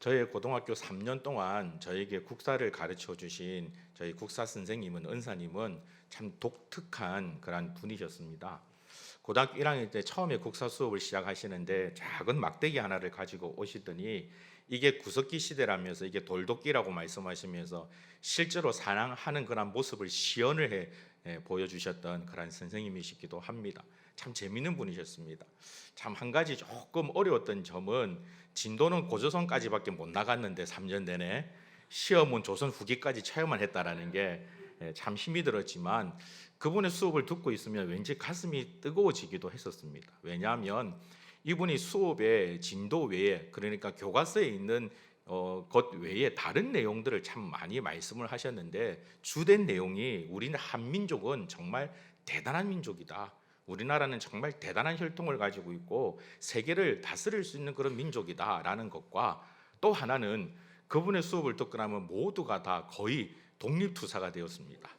저희 고등학교 3년 동안 저에게 국사를 가르쳐 주신 저희 국사 선생님은 은사님은 참 독특한 그런 분이셨습니다. 고등학교 1학년 때 처음에 국사 수업을 시작하시는데 작은 막대기 하나를 가지고 오시더니 이게 구석기 시대라면서 이게 돌도끼라고 말씀하시면서 실제로 사랑하는 그런 모습을 시연을 보여주셨던 그런 선생님이시기도 합니다. 참 재미있는 분이셨습니다. 참 한 가지 조금 어려웠던 점은 진도는 고조선까지밖에 못 나갔는데 3년 내내 시험은 조선 후기까지 체험을 했다라는 게 참 힘이 들었지만 그분의 수업을 듣고 있으면 왠지 가슴이 뜨거워지기도 했었습니다. 왜냐하면 이분이 수업에 진도 외에, 그러니까 교과서에 있는 것 외에 다른 내용들을 참 많이 말씀을 하셨는데 주된 내용이 우리는 한민족은 정말 대단한 민족이다. 우리나라는 정말 대단한 혈통을 가지고 있고 세계를 다스릴 수 있는 그런 민족이다라는 것과, 또 하나는 그분의 수업을 듣고 나면 모두가 다 거의 독립투사가 되었습니다.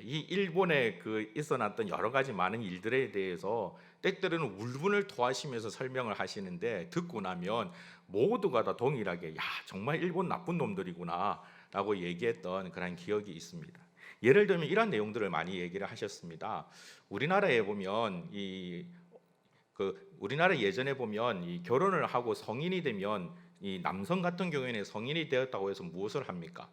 이 일본에 있어났던 여러 가지 많은 일들에 대해서 때때로는 울분을 토하시면서 설명을 하시는데 듣고 나면 모두가 다 동일하게 야 정말 일본 나쁜 놈들이구나라고 얘기했던 그런 기억이 있습니다. 예를 들면 이런 내용들을 많이 얘기를 하셨습니다. 우리나라에 보면 우리나라 예전에 보면 이 결혼을 하고 성인이 되면 이 남성 같은 경우에는 성인이 되었다고 해서 무엇을 합니까?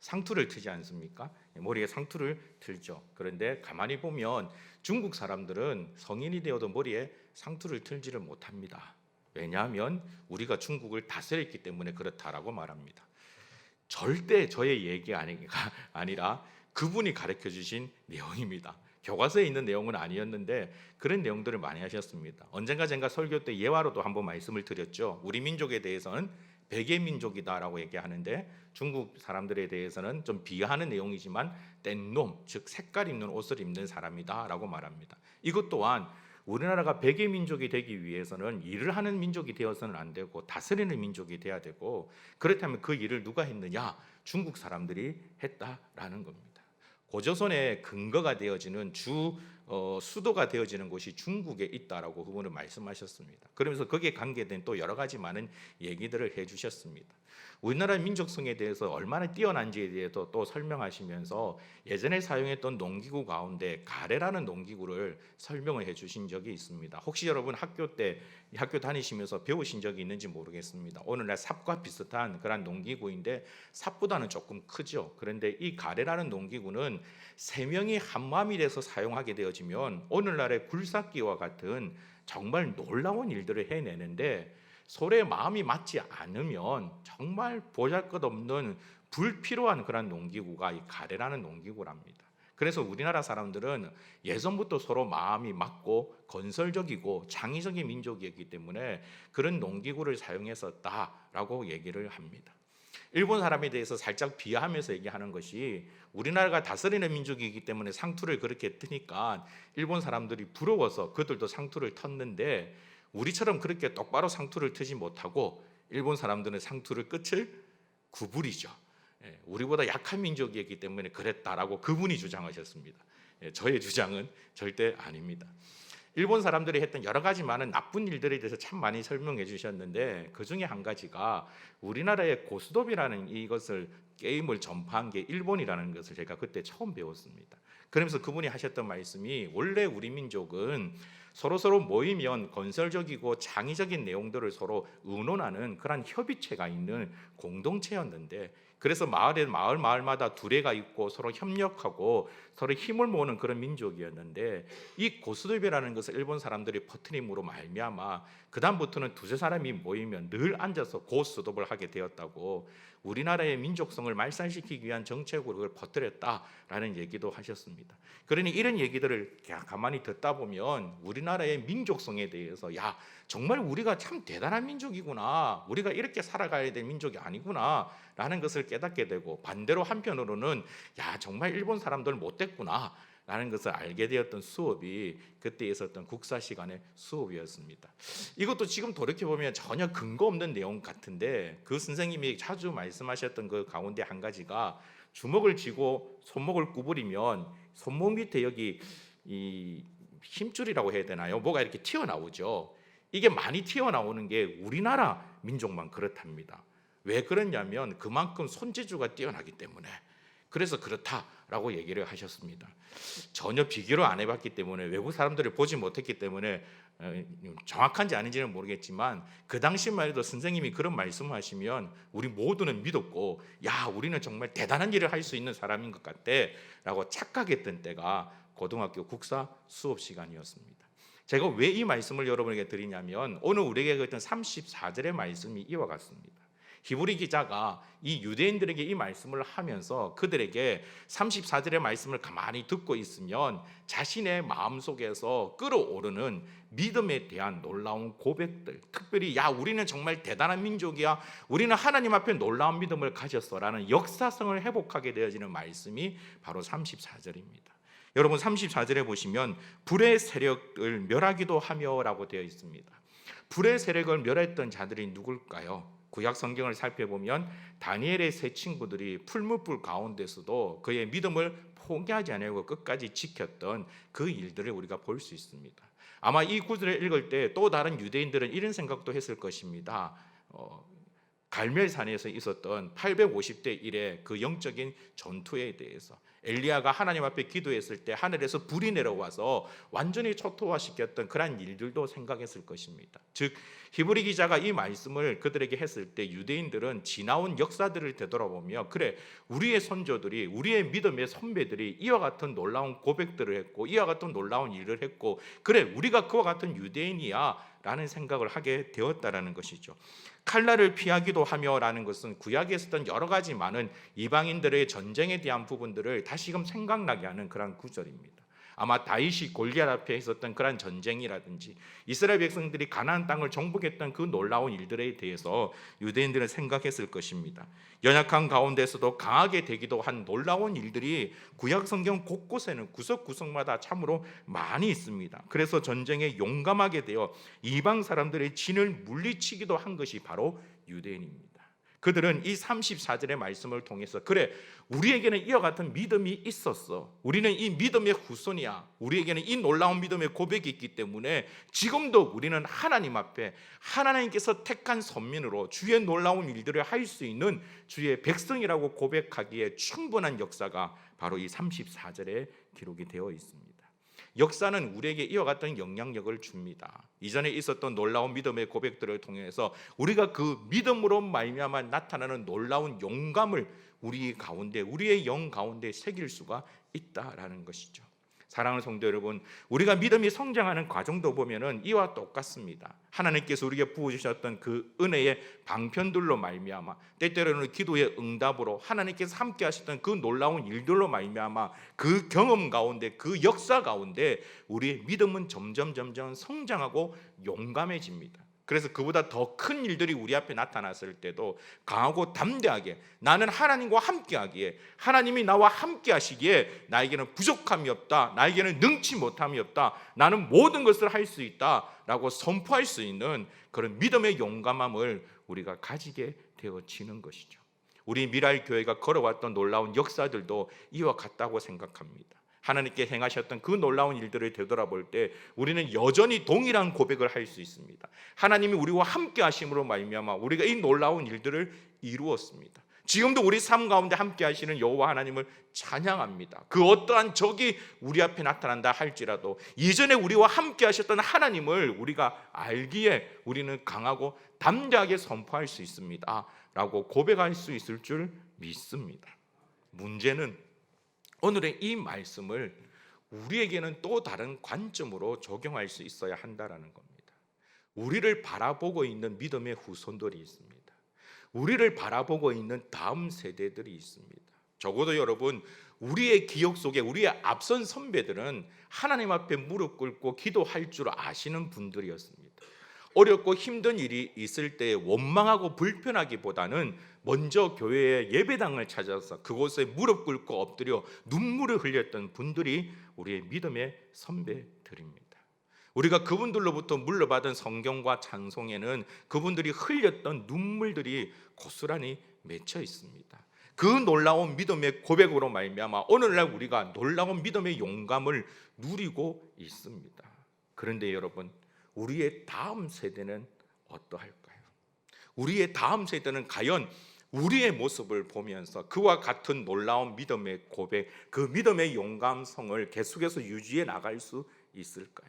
상투를 트지 않습니까? 머리에 상투를 틀죠. 그런데 가만히 보면 중국 사람들은 성인이 되어도 머리에 상투를 틀지를 못합니다. 왜냐하면 우리가 중국을 다스렸기 때문에 그렇다라고 말합니다. 절대 저의 얘기가 아니라 그분이 가르쳐 주신 내용입니다. 교과서에 있는 내용은 아니었는데 그런 내용들을 많이 하셨습니다. 언젠가 제가 설교 때 예화로도 한번 말씀을 드렸죠. 우리 민족에 대해서는 백의 민족이다라고 얘기하는데 중국 사람들에 대해서는 좀 비하하는 내용이지만 뗀놈, 즉 색깔 입는 옷을 입는 사람이다라고 말합니다. 이것 또한 우리나라가 백의 민족이 되기 위해서는 일을 하는 민족이 되어서는 안 되고 다스리는 민족이 돼야 되고, 그렇다면 그 일을 누가 했느냐? 중국 사람들이 했다라는 겁니다. 고조선의 근거가 되어지는 수도가 되어지는 곳이 중국에 있다라고 그분은 말씀하셨습니다. 그러면서 거기에 관계된 또 여러 가지 많은 얘기들을 해주셨습니다. 우리나라 민족성에 대해서 얼마나 뛰어난지에 대해서 또 설명하시면서 예전에 사용했던 농기구 가운데 가래라는 농기구를 설명을 해주신 적이 있습니다. 혹시 여러분 학교 다니시면서 배우신 적이 있는지 모르겠습니다. 오늘날 삽과 비슷한 그런 농기구인데 삽보다는 조금 크죠. 그런데 이 가래라는 농기구는 세 명이 한마음이 돼서 사용하게 되어지면 오늘날의 굴삭기와 같은 정말 놀라운 일들을 해내는데, 서로의 마음이 맞지 않으면 정말 보잘것없는 불필요한 그런 농기구가 이 가래라는 농기구랍니다. 그래서 우리나라 사람들은 예전부터 서로 마음이 맞고 건설적이고 창의적인 민족이었기 때문에 그런 농기구를 사용했었다라고 얘기를 합니다. 일본 사람에 대해서 살짝 비하하면서 얘기하는 것이, 우리나라가 다스리는 민족이기 때문에 상투를 그렇게 트니까 일본 사람들이 부러워서 그들도 상투를 텄는데, 우리처럼 그렇게 똑바로 상투를 트지 못하고 일본 사람들은 상투를 끝을 구부리죠. 우리보다 약한 민족이었기 때문에 그랬다라고 그분이 주장하셨습니다. 저의 주장은 절대 아닙니다. 일본 사람들이 했던 여러 가지 많은 나쁜 일들에 대해서 참 많이 설명해 주셨는데, 그 중에 한 가지가 우리나라의 고스톱이라는 이것을 게임을 전파한 게 일본이라는 것을 제가 그때 처음 배웠습니다. 그러면서 그분이 하셨던 말씀이, 원래 우리 민족은 서로 모이면 건설적이고 창의적인 내용들을 서로 의논하는 그런 협의체가 있는 공동체였는데, 그래서 마을마다 두레가 있고 서로 협력하고 서로 힘을 모으는 그런 민족이었는데, 이 고스톱이라는 것을 일본 사람들이 퍼뜨림으로 말미암아 그 다음부터는 두세 사람이 모이면 늘 앉아서 고스톱을 하게 되었다고, 우리나라의 민족성을 말살시키기 위한 정책으로 그걸 퍼뜨렸다라는 얘기도 하셨습니다. 그러니 이런 얘기들을 가만히 듣다 보면 우리나라의 민족성에 대해서, 야 정말 우리가 참 대단한 민족이구나, 우리가 이렇게 살아가야 될 민족이 아니구나 라는 것을 깨닫게 되고, 반대로 한편으로는 야 정말 일본 사람들 못됐구나 라는 것을 알게 되었던 수업이 그때 있었던 국사 시간의 수업이었습니다. 이것도 지금 돌이켜보면 전혀 근거 없는 내용 같은데, 그 선생님이 자주 말씀하셨던 그 가운데 한 가지가, 주먹을 쥐고 손목을 구부리면 손목 밑에 여기 이 힘줄이라고 해야 되나요? 뭐가 이렇게 튀어나오죠. 이게 많이 튀어나오는 게 우리나라 민족만 그렇답니다. 왜 그러냐면 그만큼 손재주가 뛰어나기 때문에, 그래서 그렇다라고 얘기를 하셨습니다. 전혀 비교를 안 해봤기 때문에, 외국 사람들을 보지 못했기 때문에 정확한지 아닌지는 모르겠지만, 그 당시만 해도 선생님이 그런 말씀을 하시면 우리 모두는 믿었고, 야, 우리는 정말 대단한 일을 할 수 있는 사람인 것 같아 라고 착각했던 때가 고등학교 국사 수업 시간이었습니다. 제가 왜 이 말씀을 여러분에게 드리냐면, 오늘 우리에게 했던 34절의 말씀이 이와 같습니다. 히브리 기자가 이 유대인들에게 이 말씀을 하면서 그들에게 34절의 말씀을 가만히 듣고 있으면 자신의 마음속에서 끓어오르는 믿음에 대한 놀라운 고백들, 특별히 야, 우리는 정말 대단한 민족이야, 우리는 하나님 앞에 놀라운 믿음을 가졌어라는 역사성을 회복하게 되어지는 말씀이 바로 34절입니다. 여러분, 34절에 보시면 불의 세력을 멸하기도 하며라고 되어 있습니다. 불의 세력을 멸했던 자들이 누굴까요? 구약 성경을 살펴보면 다니엘의 세 친구들이 풀무불 가운데서도 그의 믿음을 포기하지 않고 끝까지 지켰던 그 일들을 우리가 볼 수 있습니다. 아마 이 구절을 읽을 때 또 다른 유대인들은 이런 생각도 했을 것입니다. 갈멜산에서 있었던 850대 1의 그 영적인 전투에 대해서 엘리야가 하나님 앞에 기도했을 때 하늘에서 불이 내려와서 완전히 초토화시켰던 그런 일들도 생각했을 것입니다. 즉 히브리 기자가 이 말씀을 그들에게 했을 때 유대인들은 지나온 역사들을 되돌아보며, 그래, 우리의 선조들이, 우리의 믿음의 선배들이 이와 같은 놀라운 고백들을 했고 이와 같은 놀라운 일을 했고, 그래, 우리가 그와 같은 유대인이야 라는 생각을 하게 되었다라는 것이죠. 칼날을 피하기도 하며 라는 것은 구약에 있었던 여러 가지 많은 이방인들의 전쟁에 대한 부분들을 다시금 생각나게 하는 그런 구절입니다. 아마 다윗이 골리앗 앞에 있었던 그런 전쟁이라든지 이스라엘 백성들이 가나안 땅을 정복했던 그 놀라운 일들에 대해서 유대인들은 생각했을 것입니다. 연약한 가운데서도 강하게 되기도 한 놀라운 일들이 구약 성경 곳곳에는 구석구석마다 참으로 많이 있습니다. 그래서 전쟁에 용감하게 되어 이방 사람들의 진을 물리치기도 한 것이 바로 유대인입니다. 그들은 이 34절의 말씀을 통해서, 그래, 우리에게는 이와 같은 믿음이 있었어, 우리는 이 믿음의 후손이야, 우리에게는 이 놀라운 믿음의 고백이 있기 때문에 지금도 우리는 하나님 앞에 하나님께서 택한 선민으로 주의 놀라운 일들을 할 수 있는 주의 백성이라고 고백하기에 충분한 역사가 바로 이 34절에 기록이 되어 있습니다. 역사는 우리에게 이와 같은 영향력을 줍니다. 이전에 있었던 놀라운 믿음의 고백들을 통해서 우리가 그 믿음으로 말미암아 나타나는 놀라운 용감을 우리 가운데, 우리의 영 가운데 새길 수가 있다라는 것이죠. 사랑하는 성도 여러분, 우리가 믿음이 성장하는 과정도 보면은 이와 똑같습니다. 하나님께서 우리에게 부어주셨던 그 은혜의 방편들로 말미암아, 때때로는 기도의 응답으로 하나님께서 함께 하셨던 그 놀라운 일들로 말미암아 그 경험 가운데, 그 역사 가운데 우리의 믿음은 점점 성장하고 용감해집니다. 그래서 그보다 더 큰 일들이 우리 앞에 나타났을 때도 강하고 담대하게, 나는 하나님과 함께하기에, 하나님이 나와 함께하시기에 나에게는 부족함이 없다, 나에게는 능치 못함이 없다, 나는 모든 것을 할 수 있다라고 선포할 수 있는 그런 믿음의 용감함을 우리가 가지게 되어지는 것이죠. 우리 미랄 교회가 걸어왔던 놀라운 역사들도 이와 같다고 생각합니다. 하나님께 행하셨던 그 놀라운 일들을 되돌아볼 때 우리는 여전히 동일한 고백을 할 수 있습니다. 하나님이 우리와 함께 하심으로 말미암아 우리가 이 놀라운 일들을 이루었습니다. 지금도 우리 삶 가운데 함께 하시는 여호와 하나님을 찬양합니다. 그 어떠한 적이 우리 앞에 나타난다 할지라도 이전에 우리와 함께 하셨던 하나님을 우리가 알기에 우리는 강하고 담대하게 선포할 수 있습니다 라고 고백할 수 있을 줄 믿습니다. 문제는 오늘의 이 말씀을 우리에게는 또 다른 관점으로 적용할 수 있어야 한다는 겁니다. 우리를 바라보고 있는 믿음의 후손들이 있습니다. 우리를 바라보고 있는 다음 세대들이 있습니다. 적어도 여러분, 우리의 기억 속에 우리의 앞선 선배들은 하나님 앞에 무릎 꿇고 기도할 줄 아시는 분들이었습니다. 어렵고 힘든 일이 있을 때 원망하고 불편하기보다는 먼저 교회의 예배당을 찾아서 그곳에 무릎 꿇고 엎드려 눈물을 흘렸던 분들이 우리의 믿음의 선배들입니다. 우리가 그분들로부터 물려받은 성경과 찬송에는 그분들이 흘렸던 눈물들이 고스란히 맺혀 있습니다. 그 놀라운 믿음의 고백으로 말미암아 오늘날 우리가 놀라운 믿음의 용감을 누리고 있습니다. 그런데 여러분, 우리의 다음 세대는 어떠할까요? 우리의 다음 세대는 과연 우리의 모습을 보면서 그와 같은 놀라운 믿음의 고백, 그 믿음의 용감성을 계속해서 유지해 나갈 수 있을까요?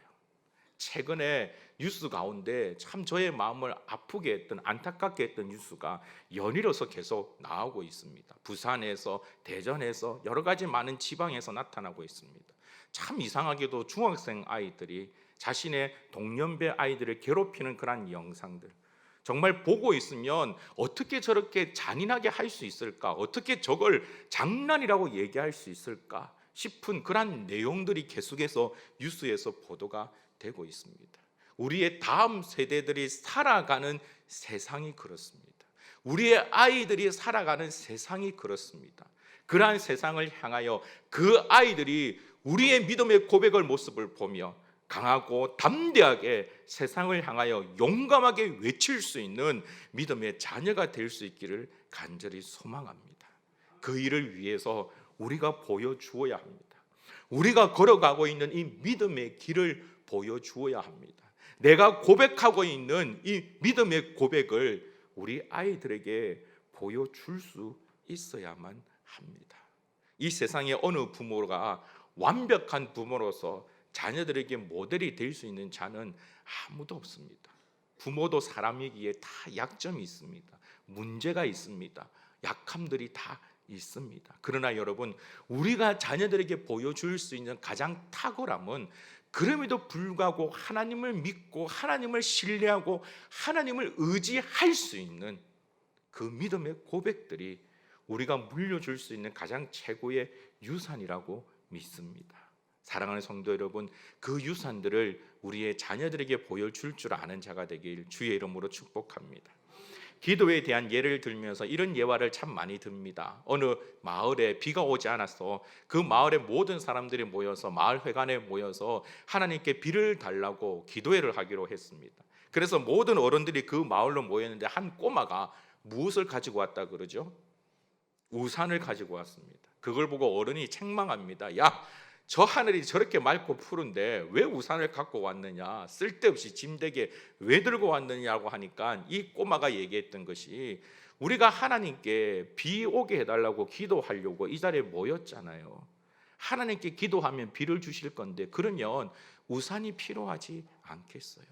최근에 뉴스 가운데 참 저의 마음을 아프게 했던, 안타깝게 했던 뉴스가 연이어서 계속 나오고 있습니다. 부산에서, 대전에서, 여러 가지 많은 지방에서 나타나고 있습니다. 참 이상하게도 중학생 아이들이 자신의 동년배 아이들을 괴롭히는 그런 영상들, 정말 보고 있으면 어떻게 저렇게 잔인하게 할 수 있을까, 어떻게 저걸 장난이라고 얘기할 수 있을까 싶은 그런 내용들이 계속해서 뉴스에서 보도가 되고 있습니다. 우리의 다음 세대들이 살아가는 세상이 그렇습니다. 우리의 아이들이 살아가는 세상이 그렇습니다. 그러한 세상을 향하여 그 아이들이 우리의 믿음의 고백의 모습을 보며 강하고 담대하게 세상을 향하여 용감하게 외칠 수 있는 믿음의 자녀가 될 수 있기를 간절히 소망합니다. 그 일을 위해서 우리가 보여주어야 합니다. 우리가 걸어가고 있는 이 믿음의 길을 보여주어야 합니다. 내가 고백하고 있는 이 믿음의 고백을 우리 아이들에게 보여줄 수 있어야만 합니다. 이 세상에 어느 부모가 완벽한 부모로서 자녀들에게 모델이 될 수 있는 자는 아무도 없습니다. 부모도 사람이기에 다 약점이 있습니다. 문제가 있습니다. 약함들이 다 있습니다. 그러나 여러분, 우리가 자녀들에게 보여줄 수 있는 가장 탁월함은 그럼에도 불구하고 하나님을 믿고 하나님을 신뢰하고 하나님을 의지할 수 있는 그 믿음의 고백들이 우리가 물려줄 수 있는 가장 최고의 유산이라고 믿습니다. 사랑하는 성도 여러분, 그 유산들을 우리의 자녀들에게 보여줄 줄 아는 자가 되길 주의 이름으로 축복합니다. 기도에 대한 예를 들면서 이런 예화를 참 많이 듭니다. 어느 마을에 비가 오지 않았어. 그 마을의 모든 사람들이 모여서 마을 회관에 모여서 하나님께 비를 달라고 기도회를 하기로 했습니다. 그래서 모든 어른들이 그 마을로 모였는데 한 꼬마가 무엇을 가지고 왔다 그러죠? 우산을 가지고 왔습니다. 그걸 보고 어른이 책망합니다. 야, 저 하늘이 저렇게 맑고 푸른데 왜 우산을 갖고 왔느냐, 쓸데없이 짐되게 왜 들고 왔느냐고 하니까 이 꼬마가 얘기했던 것이, 우리가 하나님께 비 오게 해달라고 기도하려고 이 자리에 모였잖아요. 하나님께 기도하면 비를 주실 건데 그러면 우산이 필요하지 않겠어요?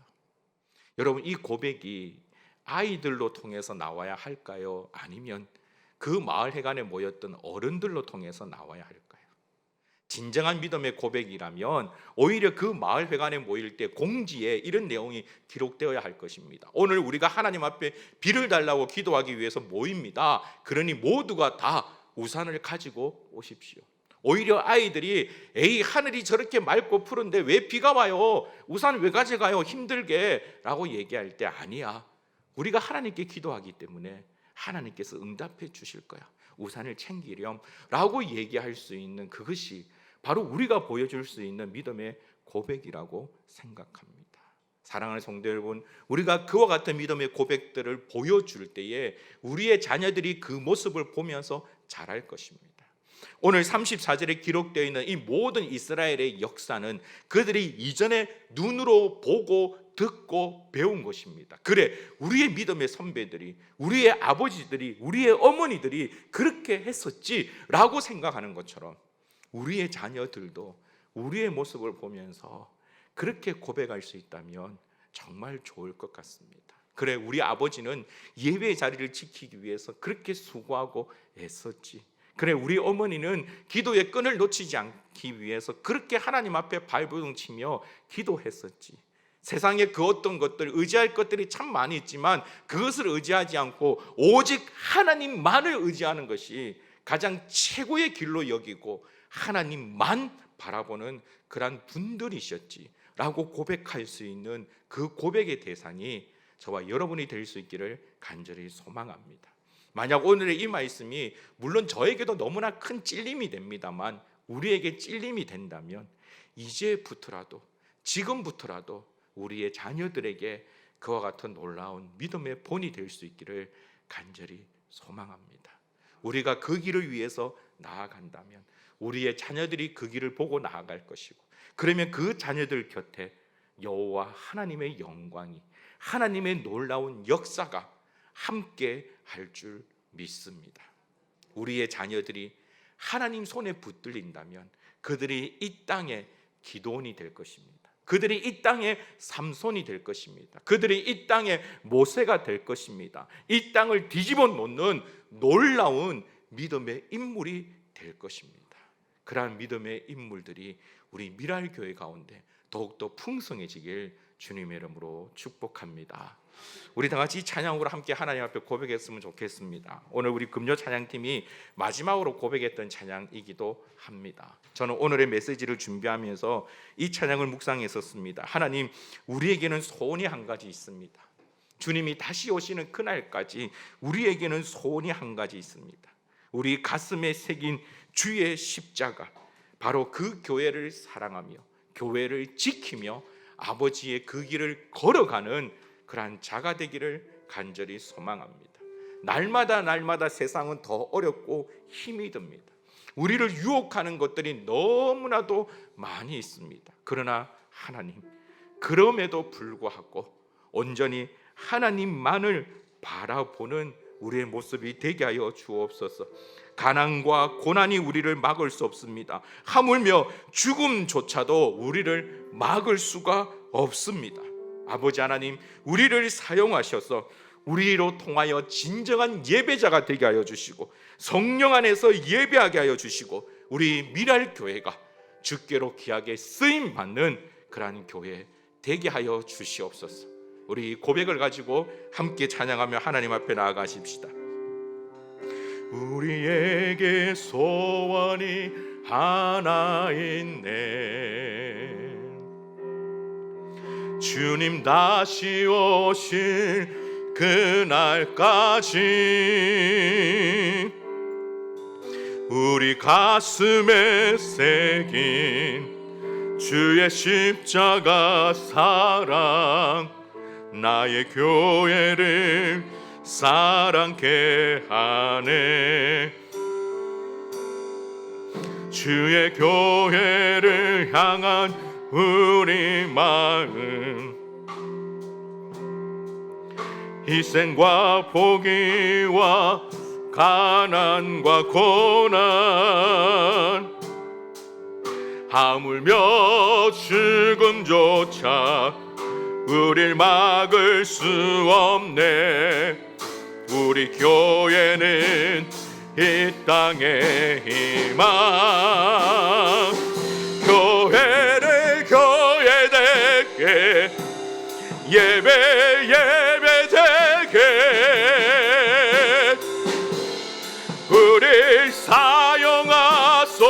여러분, 이 고백이 아이들로 통해서 나와야 할까요? 아니면 그 마을 회관에 모였던 어른들로 통해서 나와야 할까요? 진정한 믿음의 고백이라면 오히려 그 마을 회관에 모일 때 공지에 이런 내용이 기록되어야 할 것입니다. 오늘 우리가 하나님 앞에 비를 달라고 기도하기 위해서 모입니다. 그러니 모두가 다 우산을 가지고 오십시오. 오히려 아이들이 에이, 하늘이 저렇게 맑고 푸른데 왜 비가 와요? 우산 왜 가져가요? 힘들게 라고 얘기할 때, 아니야, 우리가 하나님께 기도하기 때문에 하나님께서 응답해 주실 거야. 우산을 챙기렴 라고 얘기할 수 있는 그것이 바로 우리가 보여줄 수 있는 믿음의 고백이라고 생각합니다. 사랑하는 성도 여러분, 우리가 그와 같은 믿음의 고백들을 보여줄 때에 우리의 자녀들이 그 모습을 보면서 자랄 것입니다. 오늘 34절에 기록되어 있는 이 모든 이스라엘의 역사는 그들이 이전에 눈으로 보고 듣고 배운 것입니다. 그래, 우리의 믿음의 선배들이, 우리의 아버지들이, 우리의 어머니들이 그렇게 했었지라고 생각하는 것처럼 우리의 자녀들도 우리의 모습을 보면서 그렇게 고백할 수 있다면 정말 좋을 것 같습니다. 그래, 우리 아버지는 예배의 자리를 지키기 위해서 그렇게 수고하고 애썼지. 그래, 우리 어머니는 기도의 끈을 놓치지 않기 위해서 그렇게 하나님 앞에 발버둥치며 기도했었지. 세상에 그 어떤 것들, 의지할 것들이 참 많이 있지만 그것을 의지하지 않고 오직 하나님만을 의지하는 것이 가장 최고의 길로 여기고 하나님만 바라보는 그런 분들이셨지 라고 고백할 수 있는 그 고백의 대상이 저와 여러분이 될 수 있기를 간절히 소망합니다. 만약 오늘의 이 말씀이 물론 저에게도 너무나 큰 찔림이 됩니다만 우리에게 찔림이 된다면 이제부터라도, 지금부터라도 우리의 자녀들에게 그와 같은 놀라운 믿음의 본이 될 수 있기를 간절히 소망합니다. 우리가 그 길을 위해서 나아간다면 우리의 자녀들이 그 길을 보고 나아갈 것이고, 그러면 그 자녀들 곁에 여호와 하나님의 영광이, 하나님의 놀라운 역사가, 함께 할 줄 믿습니다. 우리의 자녀들이 하나님 손에 붙들린다면 그들이 이 땅에 기도원이 될 것입니다. 그들이 이 땅에 삼손이 될 것입니다. 그들이 이 땅에 모세가 될 것입니다. 이 땅을 뒤집어 놓는 놀라운 믿음의 인물이 될 것입니다. 그러한 믿음의 인물들이 우리 미랄교회 가운데 더욱더 풍성해지길 주님의 이름으로 축복합니다. 우리 다 같이 이 찬양으로 함께 하나님 앞에 고백했으면 좋겠습니다. 오늘 우리 금요 찬양팀이 마지막으로 고백했던 찬양이기도 합니다. 저는 오늘의 메시지를 준비하면서 이 찬양을 묵상했었습니다. 하나님, 우리에게는 소원이 한 가지 있습니다. 주님이 다시 오시는 그날까지 우리에게는 소원이 한 가지 있습니다. 우리 가슴에 새긴 주의 십자가, 바로 그 교회를 사랑하며 교회를 지키며 아버지의 그 길을 걸어가는 그러한 자가 되기를 간절히 소망합니다. 날마다 세상은 더 어렵고 힘이 듭니다. 우리를 유혹하는 것들이 너무나도 많이 있습니다. 그러나 하나님, 그럼에도 불구하고 온전히 하나님만을 바라보는 우리의 모습이 되게 하여 주옵소서. 가난과 고난이 우리를 막을 수 없습니다. 하물며 죽음조차도 우리를 막을 수가 없습니다. 아버지 하나님, 우리를 사용하셔서 우리로 통하여 진정한 예배자가 되게 하여 주시고 성령 안에서 예배하게 하여 주시고 우리 미랄교회가 주께로 귀하게 쓰임받는 그러한 교회 되게 하여 주시옵소서. 우리 고백을 가지고 함께 찬양하며 하나님 앞에 나아가십시다. 우리에게 소원이 하나 있네. 주님 다시 오실 그날까지 우리 가슴에 새긴 주의 십자가 사랑, 나의 교회를 사랑케 하네. 주의 교회를 향한 우리 마음, 희생과 포기와 가난과 고난, 하물며 죽음조차 우릴 막을 수 없네. 우리 교회는 이 땅의 희망, 교회를 교회되게 예배되게 우리 사용하소서.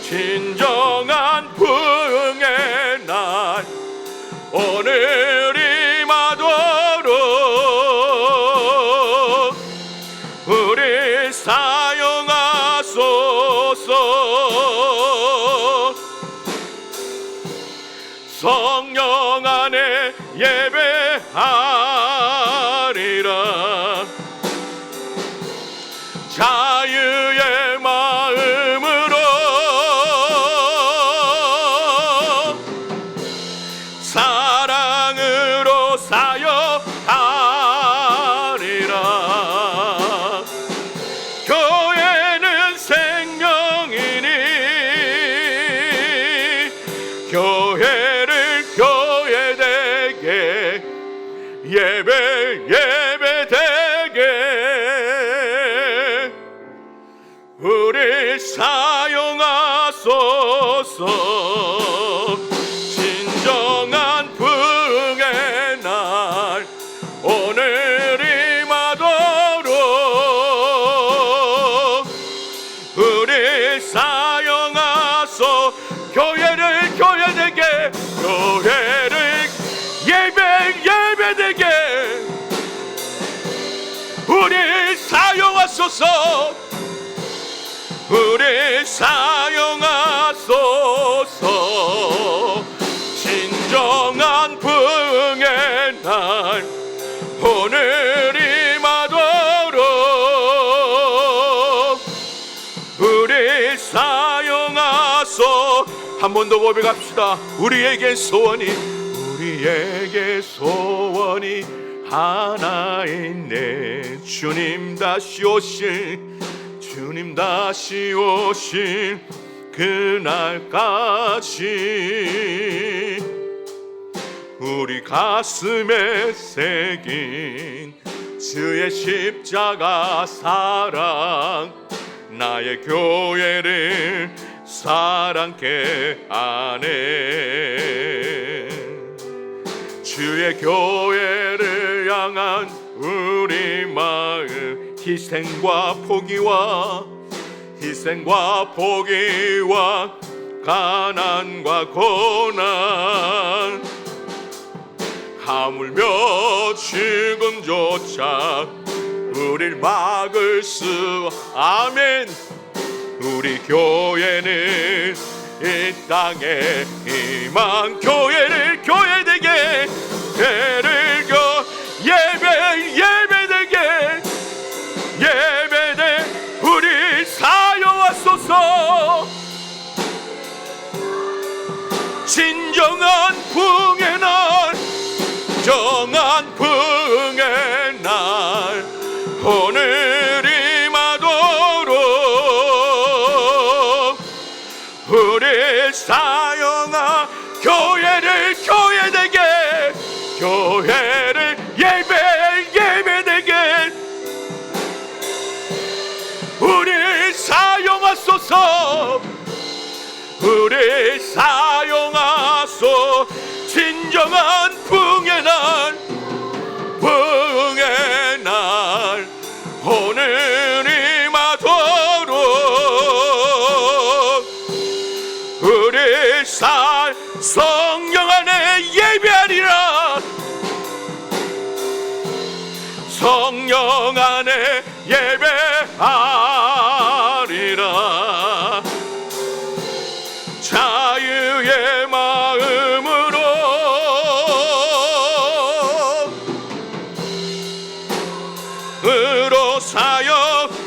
진정한 부흥의 날 오늘이 마도록 우리 사용하소서. 성령 안에 예배하리라. 자유의 마음으로 사랑으로 사역하리라. 교회는 생명이니 교회를 교회되게 예배되게 우리 사용하소서. 진정한 부흥의 날 오늘이 마도록 우리 사용하소. 교회를 교회되게 교회를 예배되게 우리 사용하소서. 우리 사용하소서. 진정한 부흥의 날 오늘이 마도록 우리 사용하소. 한 번 더 고백합시다. 우리에게 소원이 하나이네. 주님 다시 오실 그날까지 우리 가슴에 새긴 주의 십자가 사랑, 나의 교회를 사랑케 하네. 주의 교회를 향한 우리 마음, 희생과 포기와 가난과 고난, 하물며 죽음조차 우릴 막을 수. 아멘. 우리 교회는 이 땅에 희망, 교회되게, 예배되게 우리 사용하소서. 진정한 붕의 날, 오늘이 마도록 우리 사용아 교회를 예배되게 우리 사용하소서. 우리 사용하소. 진정한 붕의 날 오늘이 마도록 우리 성령 안에 예배하리라. 성령 안에 예배하리라. 자유의 마음으로 사역하리라.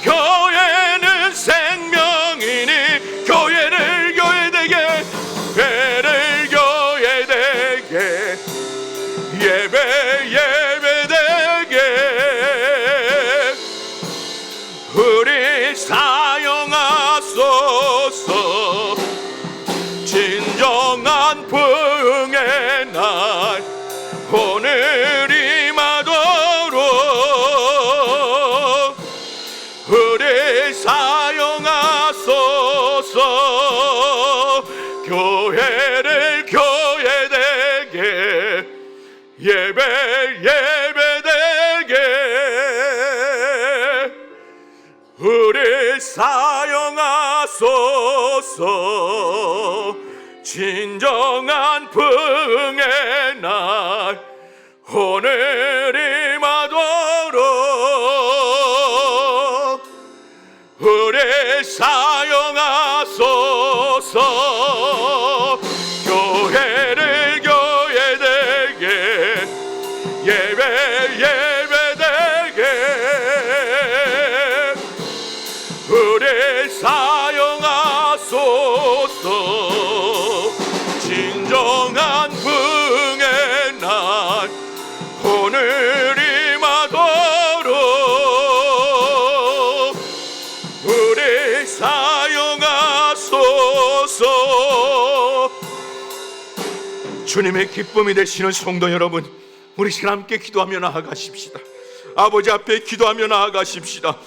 교회는 생명이니 교회되게 예배되게 우리 사용하소서. 진정한 붕의 날 오늘이 마도록 우리 사용하소서. 교회를 교회되게 예배되게 우리 사용하소서. 진정한 붕의 날 오늘이 마도록 우리 사용하소서. 교회를 교회되게 예배되게 우리 사용하소서. 진정한 붕의 날 오늘이 마도록 우리 사용하소서. 주님의 기쁨이 되시는 성도 여러분, 우리 시간 함께 기도하며 나아가십시다. 아버지 앞에 기도하며 나아가십시다.